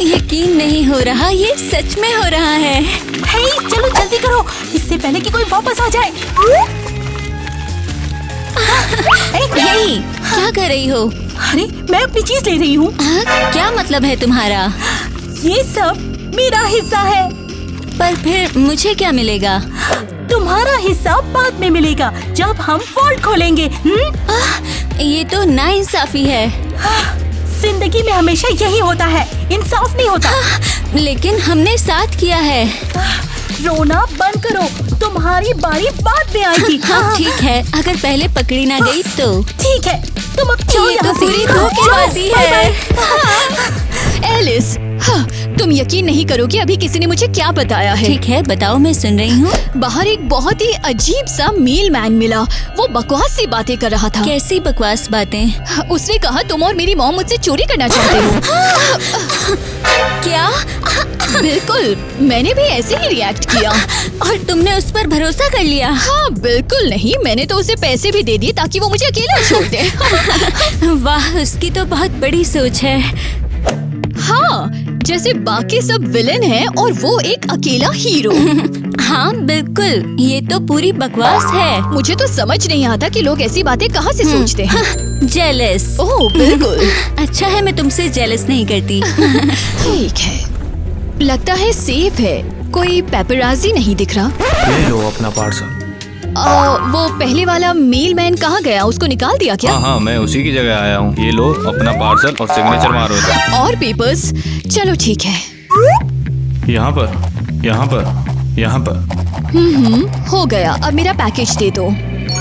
यकीन नहीं हो रहा, ये सच में हो रहा है। हे, चलो जल्दी करो, इससे पहले कि कोई वापस आ जाए। हे, क्या कर रही हो? अरे मैं अपनी चीज ले रही हूँ। क्या मतलब है तुम्हारा? ये सब मेरा हिस्सा है। पर फिर मुझे क्या मिलेगा? तुम्हारा हिस्सा बाद में मिलेगा, जब हम वॉल्ट खोलेंगे। ये तो नाइंसाफी है। जिंदगी में हमेशा यही होता है, इंसाफ नहीं होता। लेकिन हमने साथ किया है। रोना बंद करो, तुम्हारी बारी बाद में आएगी। हाँ ठीक है, अगर पहले पकड़ी ना गई तो। ठीक है, तुम अब जाओ ये तो यहाँ से। पूरी धोखेबाजी है। एलिस, हाँ, तुम यकीन नहीं करोगे अभी किसी ने मुझे क्या बताया है। ठीक है बताओ, मैं सुन रही हूँ। बाहर एक बहुत ही अजीब सा मील मैन मिला। वो बकवास सी बातें कर रहा था। कैसी बकवास बातें? उसने कहा तुम और मेरी मॉम मुझसे चोरी करना चाहते हो। क्या? बिल्कुल, मैंने भी ऐसे ही रिएक्ट किया। और तुमने उस पर भरोसा कर लिया? हाँ बिल्कुल नहीं, मैंने तो उसे पैसे भी दे दिए ताकि वो मुझे अकेला छोड़ दे। वाह, उसकी तो बहुत बड़ी सोच है। हाँ, जैसे बाकी सब विलेन हैं और वो एक अकेला हीरो। हाँ बिल्कुल, ये तो पूरी बकवास है। मुझे तो समझ नहीं आता कि लोग ऐसी बातें कहाँ से सोचते हैं। जेलस। ओह बिल्कुल। अच्छा है मैं तुमसे जेलस नहीं करती। ठीक है, लगता है सेफ है, कोई पेपराजी नहीं दिख रहा। ले लो अपना पार्सल। वो पहले वाला मेल मैन कहाँ गया? उसको निकाल दिया क्या? हाँ मैं उसी की जगह आया हूँ। ये लो अपना पार्सल और सिग्नेचर मारो। और पेपर्स? चलो ठीक है। यहाँ पर, यहाँ पर, यहाँ पर। हो गया, अब मेरा पैकेज दे दो।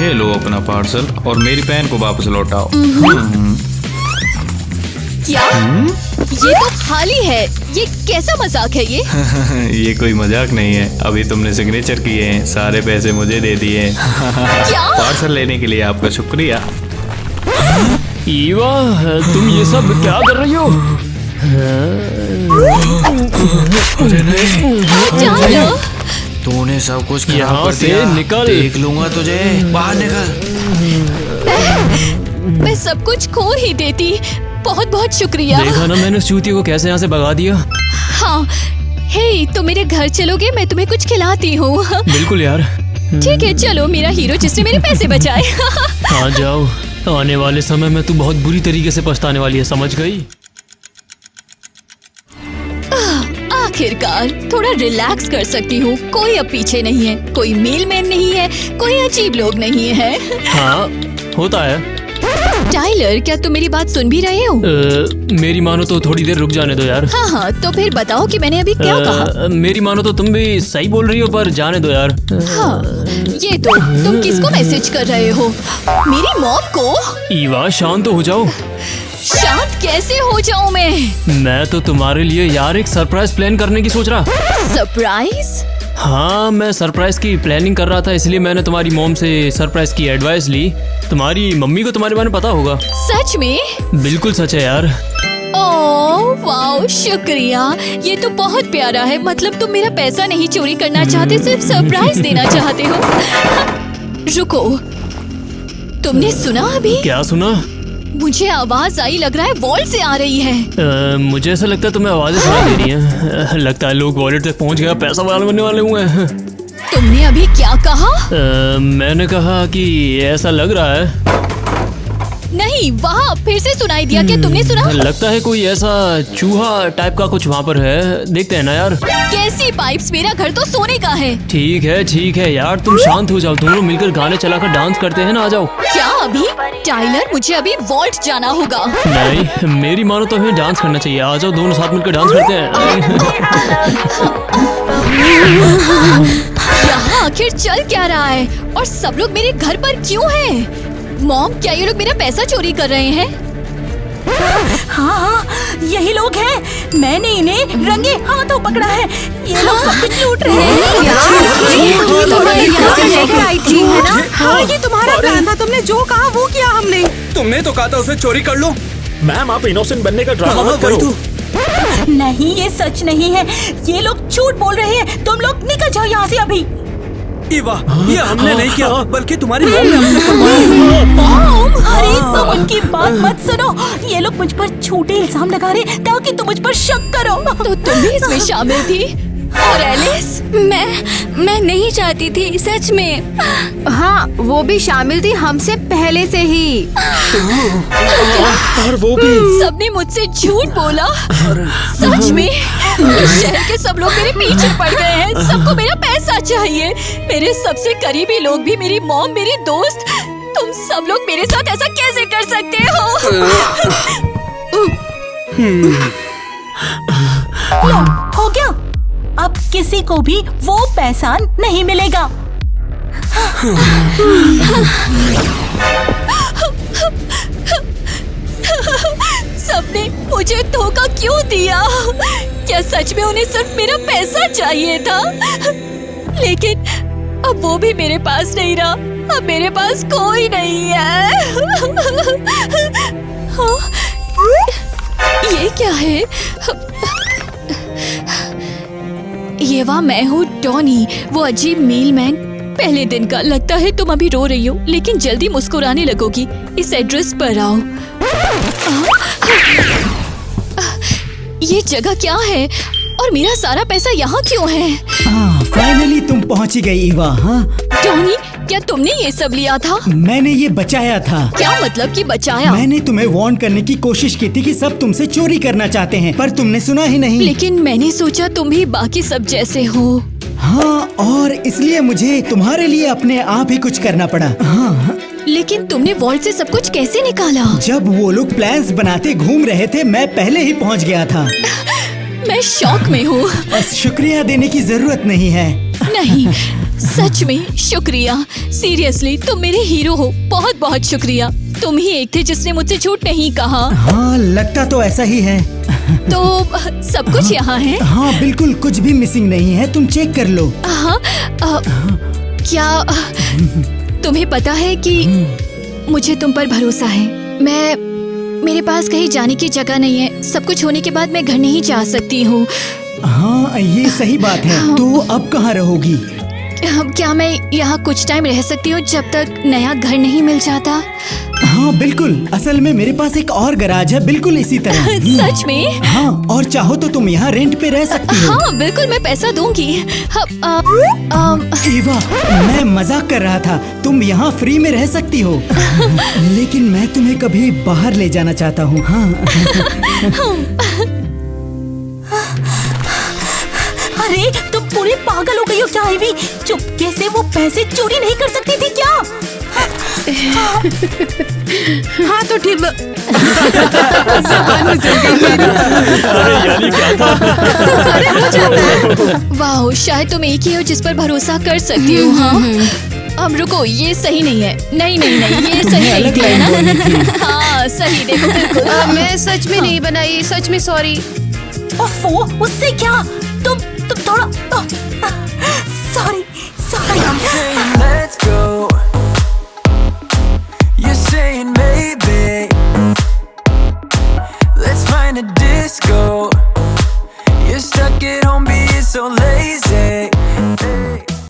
ये लो अपना पार्सल और मेरी पेन को वापस लौटाओ। क्या? ये तो खाली है, ये कैसा मजाक है ये? ये कोई मजाक नहीं है, अभी तुमने सिग्नेचर किए हैं, सारे पैसे मुझे दे दिए। क्या? पार्सल लेने के लिए आपका शुक्रिया। ईवा, तुम ये सब क्या कर रही हो? चलो। तूने सब कुछ खराब यहाँ कर से दिया। निकल। देख लूंगा तुझे, बाहर निकल। मैं सब कुछ खो ही देती। बहुत बहुत शुक्रिया। देखा ना मैंने उस चूतिया को कैसे यहाँ से भगा दिया। हाँ, हे तुम मेरे घर चलोगे, मैं तुम्हें कुछ खिलाती हूँ। बिल्कुल यार। ठीक है चलो, मेरा हीरो जिसने मेरे पैसे बचाए। हाँ जाओ, आने वाले समय में तू बहुत बुरी तरीके से पछताने वाली है, समझ गई? आखिरकार थोड़ा रिलैक्स कर सकती हूँ। कोई अब पीछे नहीं है, कोई मेल मैन नहीं है, कोई अजीब लोग नहीं है। हाँ होता है। टाइलर, क्या तुम मेरी बात सुन भी रहे हो? मेरी मानो तो थोड़ी देर रुक जाने दो यार। हाँ, तो फिर बताओ कि मैंने अभी क्या कहा। मेरी मानो तो तुम भी सही बोल रही हो, पर जाने दो यार। हाँ, ये तो तुम किसको मैसेज कर रहे हो? मेरी मॉम को? ईवा शांत तो हो जाओ। शांत कैसे हो जाऊं मैं तो तुम्हारे लिए यार एक सरप्राइज प्लान करने की सोच रहा। सरप्राइज? हाँ, मैं सरप्राइज की प्लानिंग कर रहा था, इसलिए मैंने तुम्हारी मॉम से सरप्राइज की एडवाइस ली। तुम्हारी मम्मी को तुम्हारे बारे में पता होगा। सच में? बिल्कुल सच है यार। ओह वाओ, शुक्रिया, ये तो बहुत प्यारा है। मतलब तुम मेरा पैसा नहीं चोरी करना चाहते, सिर्फ सरप्राइज देना चाहते हो। रुको, तुमने सुना अभी? क्या सुना? मुझे आवाज आई, लग रहा है वॉल्ट से आ रही है। मुझे ऐसा लगता है तुम्हें आवाजें सुनाई दे रही हैं। लगता है लोग वॉलेट तक पहुंच गया, पैसा वाले बनने वाले हुए हैं। तुमने अभी क्या कहा? मैंने कहा कि ऐसा लग रहा है। नहीं, वहाँ फिर से सुनाई दिया। क्या तुमने सुना? लगता है कोई ऐसा चूहा टाइप का कुछ वहाँ पर है। देखते हैं ना यार। कैसी पाइप्स? मेरा घर तो सोने का है। ठीक है यार, तुम शांत हो जाओ। दोनों मिलकर गाने चलाकर डांस करते हैं ना। आ जाओ। क्या अभी? टाइलर, मुझे अभी वॉल्ट जाना होगा। नहीं, मेरी मानो तो हमें डांस करना चाहिए। आ जाओ, दोनों साथ मिलकर डांस करते हैं। यहाँ आखिर चल क्या रहा है? और सब लोग मेरे घर पर क्यों हैं? मॉम, क्या ये लोग मेरा पैसा चोरी कर रहे हैं? हाँ, यही लोग हैं। मैंने इन्हें रंगे हाथों पकड़ा है। ये लोग सब कुछ लूट रहे हैं। हाँ, ये तुम्हारा प्लान था। तुमने जो कहा वो किया हमने। तुमने तो कहा था उसे चोरी कर लो। मैम, आप इनोसेंट बनने का ड्रामा मत करो। नहीं, ये सच नहीं है। ये लोग झूठ बोल रहे हैं। तुम लोग निकल जाओ यहाँ से अभी। ईवा, ये हमने नहीं किया, बल्कि तुम्हारी मॉम ने हमसे करवाया। मॉम? अरे तुम उनकी बात मत सुनो। ये लोग मुझ पर झूठे इल्जाम लगा रहे ताकि तुम मुझ पर शक करो। तो तुम भी इसमें शामिल थी? और एलिस? मैं नहीं चाहती थी, सच में। हाँ, वो भी शामिल थी हमसे पहले से ही। और वो भी सबने मुझसे झूठ बोला। सच में इस शहर के सब लोग मेरे पीछे पड़ गए हैं। सबको मेरा पैसा चाहिए। मेरे सबसे करीबी लोग भी, मेरी मॉम, मेरी दोस्त। तुम सब लोग मेरे साथ ऐसा कैसे कर सकते हो? लो, हो गया। अब किसी को भी वो पैसा नहीं मिलेगा। सबने मुझे धोखा क्यों दिया? क्या सच में उन्हें सिर्फ मेरा पैसा चाहिए था? लेकिन अब वो भी मेरे पास नहीं रहा। अब मेरे पास कोई नहीं है। हाँ? ये क्या है? ये वह मैं हूँ, टॉनी, वो अजीब मेलमैन। पहले दिन का। लगता है तुम अभी रो रही हो, लेकिन जल्दी मुस्कुराने लगोगी। इस एड्रेस पर आओ। ये जगह क्या है? और मेरा सारा पैसा यहाँ क्यों है? फाइनली तुम पहुँची गई ईवा। हाँ टॉनी, क्या तुमने ये सब लिया था? मैंने ये बचाया था। क्या मतलब कि बचाया? मैंने तुम्हें वार्न करने की कोशिश की थी कि सब तुमसे चोरी करना चाहते हैं, पर तुमने सुना ही नहीं। लेकिन मैंने सोचा तुम भी बाकी सब जैसे हो। हाँ, और इसलिए मुझे तुम्हारे लिए अपने आप ही कुछ करना पड़ा। हाँ। लेकिन तुमने वॉल्ट से सब कुछ कैसे निकाला? जब वो लोग प्लान्स बनाते घूम रहे थे, मैं पहले ही पहुंच गया था। मैं शॉक में हूँ। बस शुक्रिया देने की जरूरत नहीं है। नहीं, सच में शुक्रिया। सीरियसली, तुम मेरे हीरो हो। बहुत बहुत शुक्रिया। तुम ही एक थे जिसने मुझसे झूठ नहीं कहा। हाँ, लगता तो ऐसा ही है। तो सब कुछ यहाँ है? हाँ बिल्कुल, कुछ भी मिसिंग नहीं है। तुम चेक कर लो। हाँ, क्या तुम्हें पता है कि मुझे तुम पर भरोसा है? मेरे पास कहीं जाने की जगह नहीं है। सब कुछ होने के बाद मैं घर नहीं जा सकती हूँ। हाँ, ये सही बात है। तो अब कहाँ रहोगी? क्या मैं यहाँ कुछ टाइम रह सकती हूँ जब तक नया घर नहीं मिल जाता? हाँ बिल्कुल। असल में मेरे पास एक और गैराज है बिल्कुल इसी तरह। सच में? हाँ, और चाहो तो तुम यहाँ रेंट पे रह सकती हो। हाँ बिल्कुल, मैं पैसा दूंगी। ईवा, मैं मजाक कर रहा था। तुम यहाँ फ्री में रह सकती हो। लेकिन मैं तुम्हें कभी बाहर ले जाना चाहता हूँ। हाँ। अरे तुम पूरी पागल हो गई हो क्या आईवी? चुपके से वो पैसे चोरी नहीं कर सकती थी क्या? हाँ तो ठीक। अरे यानी क्या था? वाह, शायद तुम एक ही हो जिस पर भरोसा कर सकती हो। हाँ, रुको, ये सही नहीं है। नहीं, ये सही नहीं है। हाँ सही, देखो बिल्कुल। मैं सच में नहीं बनाई, सच में सॉरी। ओफो, उससे क्या? तुम थोड़ा sorry. I'm saying let's go